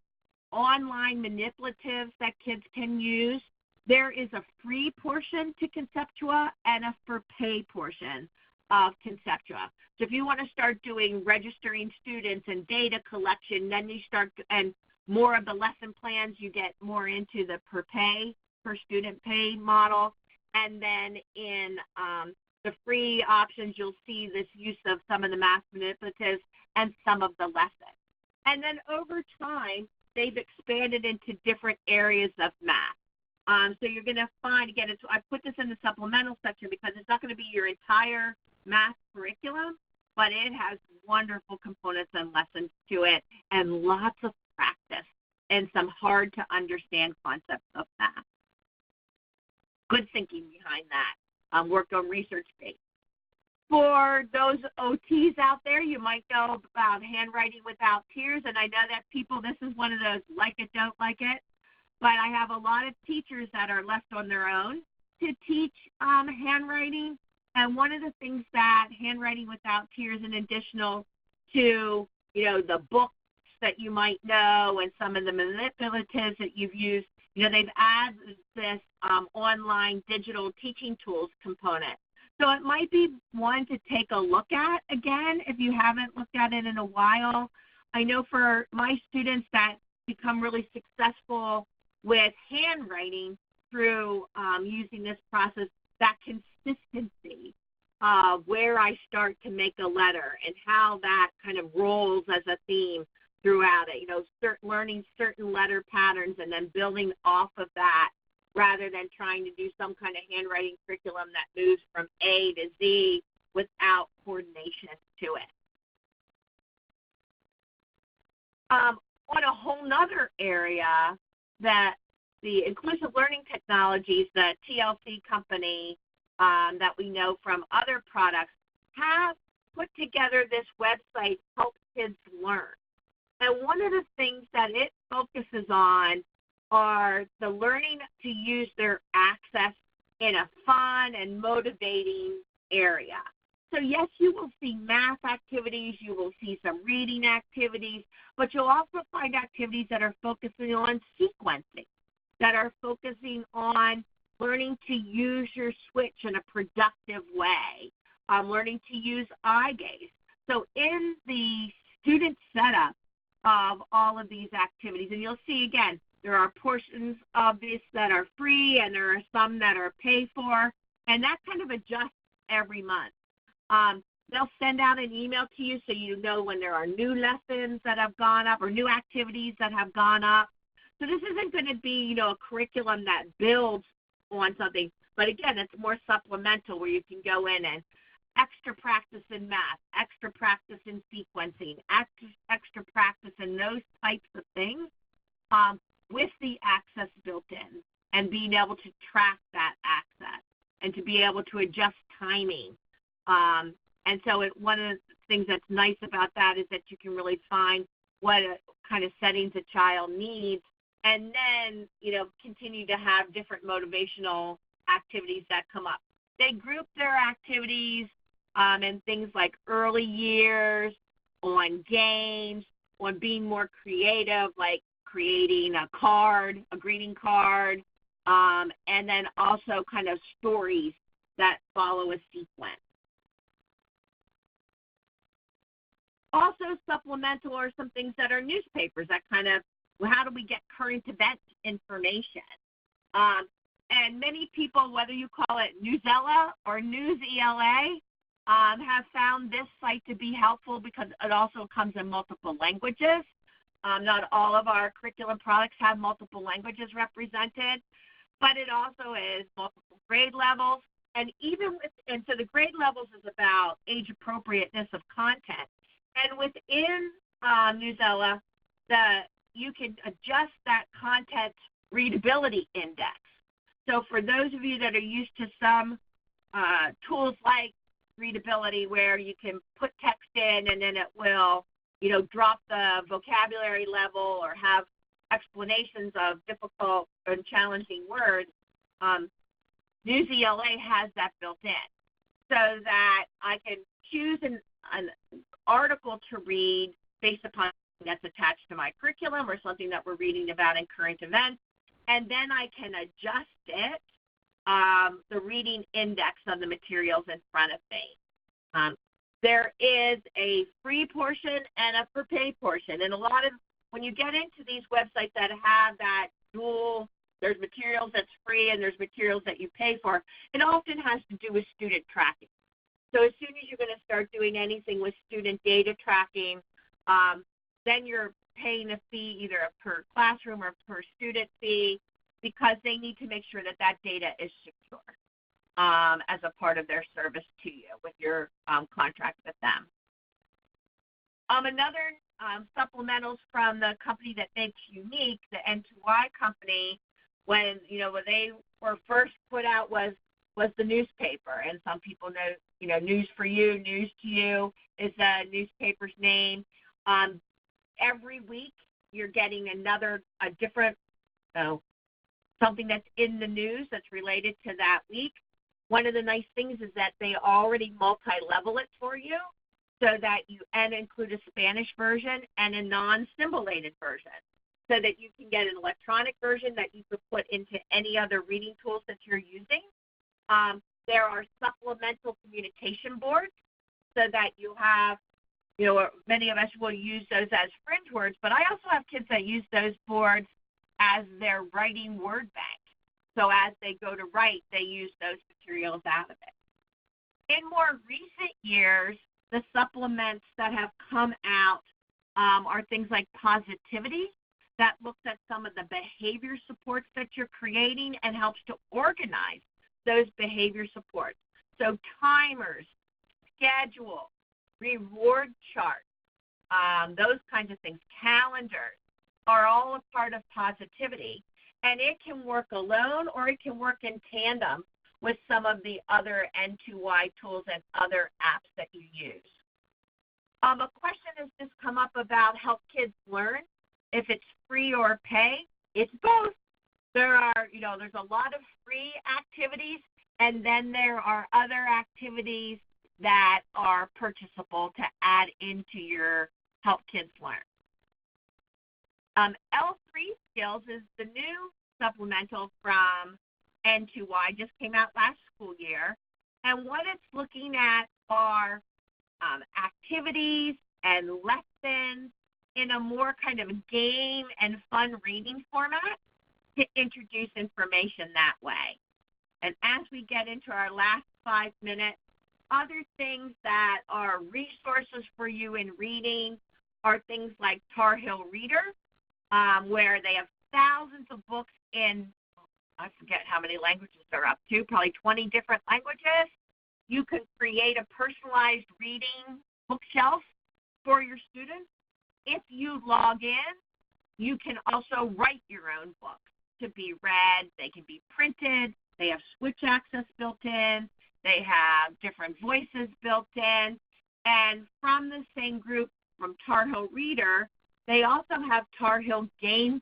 online manipulatives that kids can use. There is a free portion to Conceptua and a for pay portion of Conceptua. So if you want to start doing registering students and data collection, then you start, and more of the lesson plans, you get more into the per student pay model. And then in the free options, you'll see this use of some of the math manipulatives and some of the lessons. And then over time, they've expanded into different areas of math. So you're going to find, again, I put this in the supplemental section because it's not going to be your entire math curriculum, but it has wonderful components and lessons to it, and lots of practice and some hard to understand concepts of math. Good thinking behind that. Worked on research base. For those OTs out there, you might know about Handwriting Without Tears, and I know that people, this is one of those like it, don't like it, but I have a lot of teachers that are left on their own to teach handwriting. And one of the things that Handwriting Without Tears, in additional to, the books that you might know and some of the manipulatives that you've used, they've added this online digital teaching tools component. So it might be one to take a look at again if you haven't looked at it in a while. I know for my students that become really successful with handwriting through using this process, that consistency of where I start to make a letter and how that kind of rolls as a theme throughout it, learning certain letter patterns and then building off of that rather than trying to do some kind of handwriting curriculum that moves from A to Z without coordination to it. On a whole nother area, that the Inclusive Learning Technologies, the TLC company that we know from other products, have put together this website, Help Kids Learn. And one of the things that it focuses on are the learning to use their access in a fun and motivating area. So yes, you will see math activities, you will see some reading activities, but you'll also find activities that are focusing on sequencing, that are focusing on learning to use your switch in a productive way, learning to use eye gaze. So in the student setup of all of these activities, and you'll see again, there are portions of this that are free and there are some that are paid for, and that kind of adjusts every month. They'll send out an email to you so you know when there are new lessons that have gone up or new activities that have gone up. So this isn't going to be, a curriculum that builds on something, but again, it's more supplemental where you can go in and extra practice in math, extra practice in sequencing, extra practice in those types of things with the access built in and being able to track that access and to be able to adjust timing. And so one of the things that's nice about that is that you can really find what kind of settings a child needs and then, continue to have different motivational activities that come up. They group their activities and things like early years, on games, on being more creative, like creating a card, a greeting card, and then also kind of stories that follow a sequence. Also supplemental are some things that are newspapers that kind of, how do we get current event information? And many people, whether you call it Newsella or NewsELA, have found this site to be helpful because it also comes in multiple languages. Not all of our curriculum products have multiple languages represented, but it also is multiple grade levels. And so the grade levels is about age appropriateness of content. And within Newsella, you can adjust that content readability index. So for those of you that are used to some tools like readability where you can put text in and then it will, drop the vocabulary level or have explanations of difficult and challenging words, NewsELA has that built in so that I can choose an article to read based upon that's attached to my curriculum or something that we're reading about in current events, and then I can adjust it, the reading index of the materials in front of me. There is a free portion and a per pay portion, and when you get into these websites that have that dual, there's materials that's free and there's materials that you pay for, it often has to do with student tracking. So as soon as you're going to start doing anything with student data tracking, then you're paying a fee, either a per classroom or per student fee, because they need to make sure that that data is secure as a part of their service to you with your contract with them. Another supplementals from the company that makes Unique, the N2Y company, when they were first put out was the newspaper, and some people know News for You, News to You is the newspaper's name. Every week you're getting a different something that's in the news that's related to that week. One of the nice things is that they already multi-level it for you so that you include a Spanish version and a non-symbolated version so that you can get an electronic version that you could put into any other reading tools that you're using. There are supplemental communication boards so that you have, many of us will use those as fringe words, but I also have kids that use those boards as their writing word bank. So as they go to write, they use those materials out of it. In more recent years, the supplements that have come out are things like Positivity that looks at some of the behavior supports that you're creating and helps to organize those behavior supports. So timers, schedule, reward charts, those kinds of things, calendars are all a part of positivity. And it can work alone or it can work in tandem with some of the other N2Y tools and other apps that you use. A question has just come up about Help Kids Learn, if it's free or pay. It's both. There's a lot of free activities, and then there are other activities that are purchasable to add into your Help Kids Learn. L3 Skills is the new supplemental from N2Y, just came out last school year. And what it's looking at are activities and lessons in a more kind of game and fun reading format to introduce information that way. And as we get into our last 5 minutes, other things that are resources for you in reading are things like Tar Heel Reader, where they have thousands of books in, I forget how many languages they're up to, probably 20 different languages. You can create a personalized reading bookshelf for your students. If you log in, you can also write your own books to be read. They can be printed. They have switch access built in. They have different voices built in. And from the same group, from Tar Heel Reader, they also have Tar Heel Gameplay.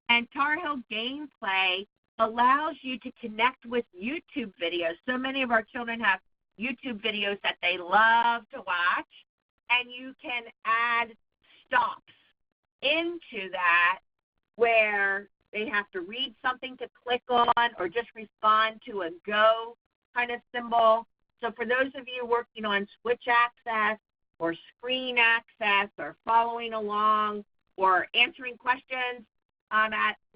And Tar Heel Gameplay allows you to connect with YouTube videos. So many of our children have YouTube videos that they love to watch, and you can add stops into that where they have to read something to click on or just respond to a go kind of symbol. So for those of you working on switch access or screen access or following along or answering questions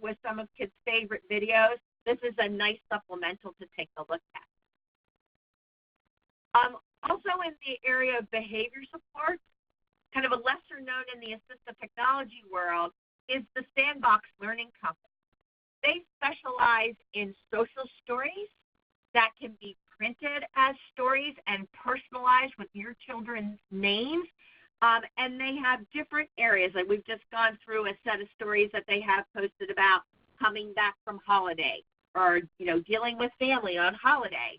with some of kids' favorite videos, this is a nice supplemental to take a look at. Also in the area of behavior support, kind of a lesser known in the assistive technology world, is the Sandbox Learning company. They specialize in social stories that can be printed as stories and personalized with your children's names. And they have different areas. Like we've just gone through a set of stories that they have posted about coming back from holiday or, dealing with family on holiday,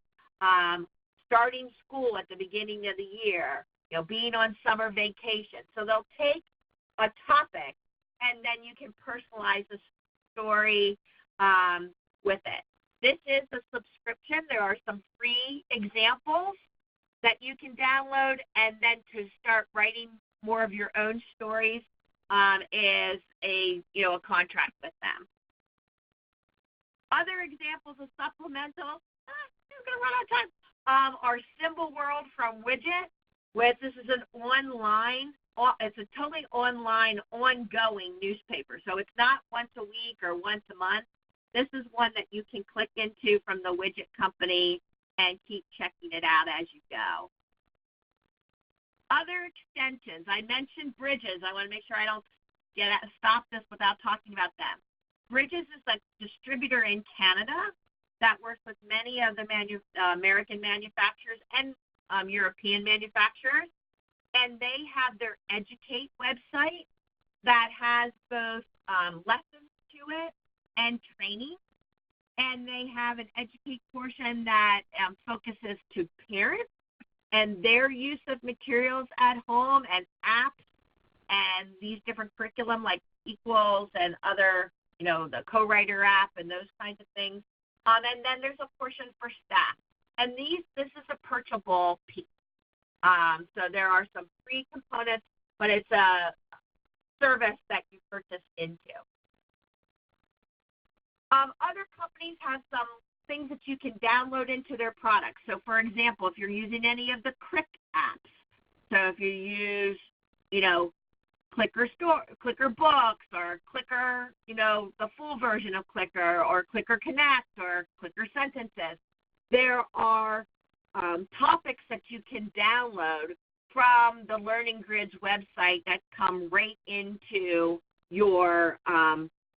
starting school at the beginning of the year, being on summer vacation. So they'll take a topic and then you can personalize the story with it. This is a subscription. There are some free examples that you can download, and then to start writing more of your own stories is a contract with them. Other examples of supplemental, we're going to run out of time, are Symbol World from Widget, which this is an online, it's a totally online, ongoing newspaper. So it's not once a week or once a month. This is one that you can click into from the Widget company and keep checking it out as you go. Other extensions, I mentioned Bridges. I want to make sure I don't stop this without talking about them. Bridges is a distributor in Canada that works with many of the American manufacturers and European manufacturers. And they have their Educate website that has both lessons to it and training. And they have an Educate portion that focuses to parents and their use of materials at home and apps and these different curriculum like Equals and other, the co-writer app and those kinds of things. And then there's a portion for staff. And this is a purchasable piece. So there are some free components, but it's a service that you purchase into. Other companies have some things that you can download into their products. So, for example, if you're using any of the Crick apps, so if you use, Clicker Books or Clicker, the full version of Clicker or Clicker Connect or Clicker Sentences, there are topics that you can download from the Learning Grids website that come right into your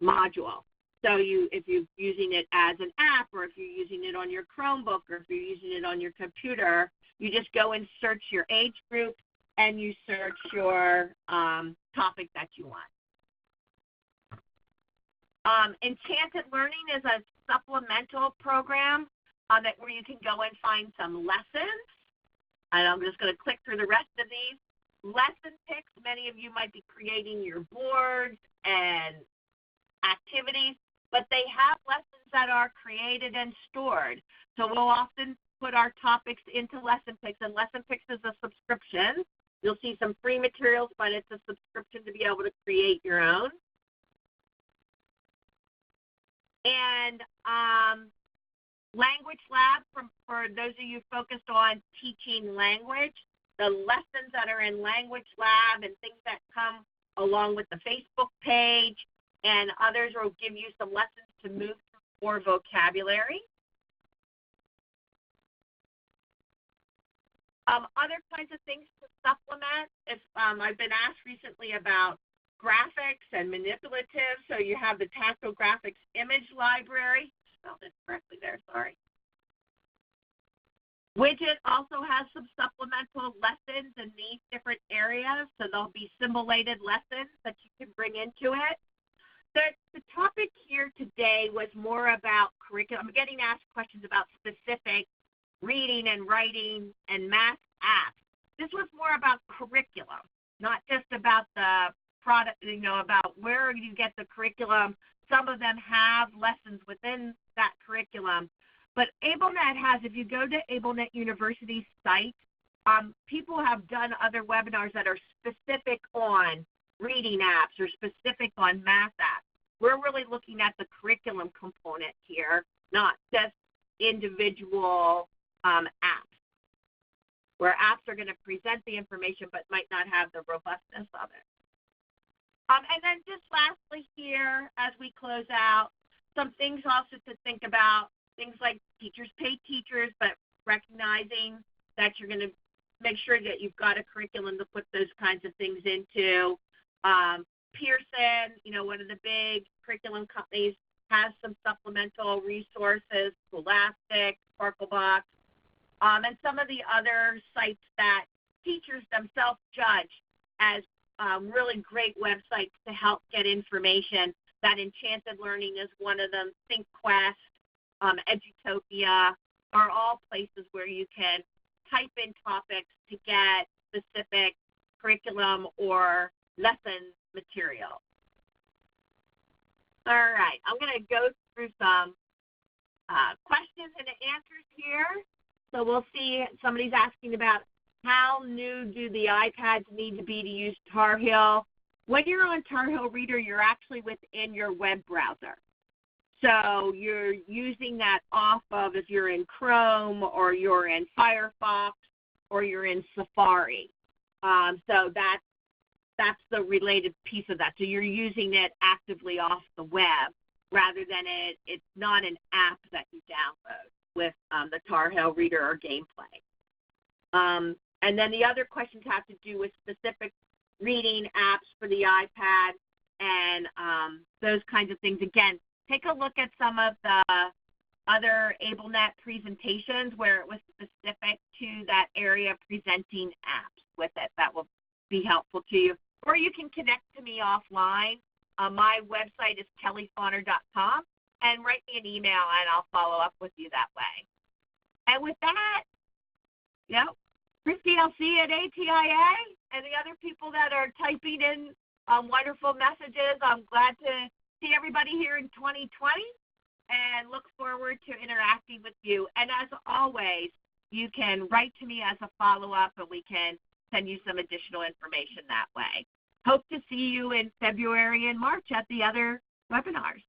module. So if you're using it as an app, or if you're using it on your Chromebook, or if you're using it on your computer, you just go and search your age group and you search your topic that you want. Enchanted Learning is a supplemental program where you can go and find some lessons. And I'm just going to click through the rest of these. Lesson picks, many of you might be creating your boards and activities, but they have lessons that are created and stored. So we'll often put our topics into Lesson Picks, and Lesson Picks is a subscription. You'll see some free materials, but it's a subscription to be able to create your own. And Language Lab, for those of you focused on teaching language, the lessons that are in Language Lab and things that come along with the Facebook page and others will give you some lessons to move through more vocabulary. Other kinds of things to supplement. If I've been asked recently about graphics and manipulative, so you have the Tactographics image library. Spelled it correctly there, sorry. Widget also has some supplemental lessons in these different areas, so there'll be simulated lessons that you can bring into it. The topic here today was more about curriculum. I'm getting asked questions about specific reading and writing and math apps. This was more about curriculum, not just about the product, about where you get the curriculum. Some of them have lessons within that curriculum. But AbleNet has, if you go to AbleNet University's site, people have done other webinars that are specific on reading apps or specific on math apps. We're really looking at the curriculum component here, not just individual apps, where apps are going to present the information but might not have the robustness of it. And then just lastly here, as we close out, some things also to think about, things like teachers pay teachers, but recognizing that you're going to make sure that you've got a curriculum to put those kinds of things into. Pearson, one of the big curriculum companies, has some supplemental resources, Scholastic, Sparklebox, and some of the other sites that teachers themselves judge as really great websites to help get information. That Enchanted Learning is one of them. ThinkQuest, Edutopia are all places where you can type in topics to get specific curriculum or lesson material. All right, I'm going to go through some questions and answers here. So we'll see, somebody's asking about how new do the iPads need to be to use Tar Heel. When you're on Tar Heel Reader, you're actually within your web browser. So you're using that off of if you're in Chrome or you're in Firefox or you're in Safari. So that's the related piece of that. So you're using it actively off the web rather than it's not an app that you download with the Tar Heel Reader or gameplay. And then the other questions have to do with specific reading apps for the iPad and those kinds of things. Again, take a look at some of the other AbleNet presentations where it was specific to that area presenting apps with it. That will be helpful to you. Or you can connect to me offline. My website is kellyfonner.com, and write me an email and I'll follow up with you that way. And with that, Christy, I'll see you at ATIA, and the other people that are typing in wonderful messages. I'm glad to see everybody here in 2020 and look forward to interacting with you. And as always, you can write to me as a follow-up and we can send you some additional information that way. Hope to see you in February and March at the other webinars.